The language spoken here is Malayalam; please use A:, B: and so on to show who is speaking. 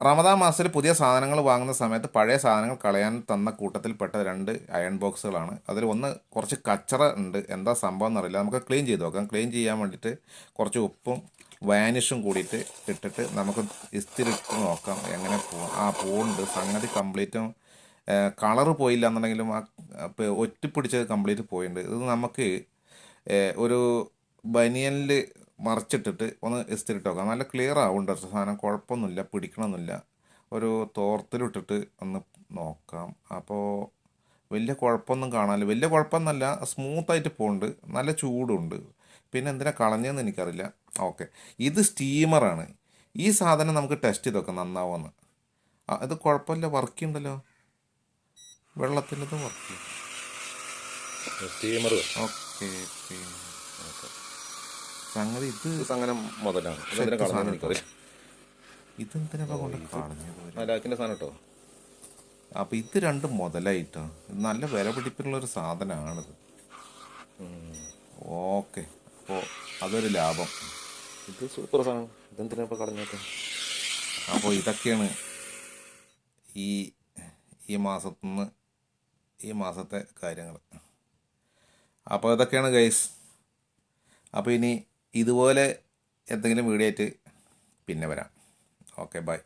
A: റമദാൻ മാസത്തിൽ പുതിയ സാധനങ്ങൾ വാങ്ങുന്ന സമയത്ത് പഴയ സാധനങ്ങൾ കളയാൻ തന്ന കൂട്ടത്തിൽപ്പെട്ട 2 അയൺ ബോക്സുകളാണ്. അതിൽ ഒന്ന് കുറച്ച് കച്ചറ ഉണ്ട്, എന്താ സംഭവം എന്നറിയില്ല. നമുക്ക് ക്ലീൻ ചെയ്ത് നോക്കാം. ക്ലീൻ ചെയ്യാൻ വേണ്ടിയിട്ട് കുറച്ച് ഉപ്പും വാനിഷും കൂടിയിട്ട് ഇട്ടിട്ട് നമുക്ക് ഇസ്തിരി ഇട്ട് നോക്കാം എങ്ങനെ പോകും. പോകുന്നുണ്ട് സംഗതി കംപ്ലീറ്റും. കളറ് പോയില്ല എന്നുണ്ടെങ്കിലും ഒറ്റിപ്പിടിച്ചത് കംപ്ലീറ്റ് പോയിട്ടുണ്ട്. ഇത് നമുക്ക് ഒരു ബനിയനിൽ മറിച്ചിട്ടിട്ട് ഒന്ന് ഇസ്തിരിട്ട് നോക്കാം. നല്ല ക്ലിയർ ആവുന്നുണ്ട് സാധനം, കുഴപ്പമൊന്നുമില്ല, പിടിക്കണമെന്നില്ല. ഒരു തോർത്തിലിട്ടിട്ട് ഒന്ന് നോക്കാം. അപ്പോൾ വലിയ കുഴപ്പമൊന്നും കാണാനില്ല. വലിയ കുഴപ്പമൊന്നുമല്ല, സ്മൂത്തായിട്ട് പോകുന്നുണ്ട്, നല്ല ചൂടുണ്ട്. പിന്നെ എന്തിനാ കളഞ്ഞതെന്ന് എനിക്കറിയില്ല. ഓക്കെ, ഇത് സ്റ്റീമറാണ്. ഈ സാധനം നമുക്ക് ടെസ്റ്റ് ചെയ്ത് നോക്കാം നന്നാവുമെന്ന്. ഇത് കുഴപ്പമില്ല, വർക്ക് ചെയ്യുന്നുണ്ടല്ലോ, വെള്ളത്തിലത് വർക്ക് ചെയ്യും.
B: സ്റ്റീമർ
A: ഓക്കെ, സംഗതി ഇത്
B: അങ്ങനെ മുതലാണ്.
A: ഇതെന്തിനാ കൊണ്ട് കളഞ്ഞത്?
B: ലാക്കിൻ്റെ സാധനം കേട്ടോ.
A: അപ്പോൾ ഇത് രണ്ടും മുതലായിട്ടോ. ഇത് നല്ല വില പിടിപ്പിനുള്ളൊരു സാധനമാണിത്. ഓക്കെ, അപ്പോൾ അതൊരു ലാഭം.
B: ഇത് സൂപ്പർ സാധനം. ഇതെന്തിനാ ഇപ്പോൾ കളഞ്ഞത്?
A: അപ്പോൾ ഇതൊക്കെയാണ് ഈ മാസത്തെ കാര്യങ്ങൾ. അപ്പോൾ ഇതൊക്കെയാണ് ഗൈസ്. അപ്പോൾ ഇനി ഇതുപോലെ എന്തെങ്കിലും വീഡിയോ ആയിട്ട് പിന്നെ വരാം. Okay, by.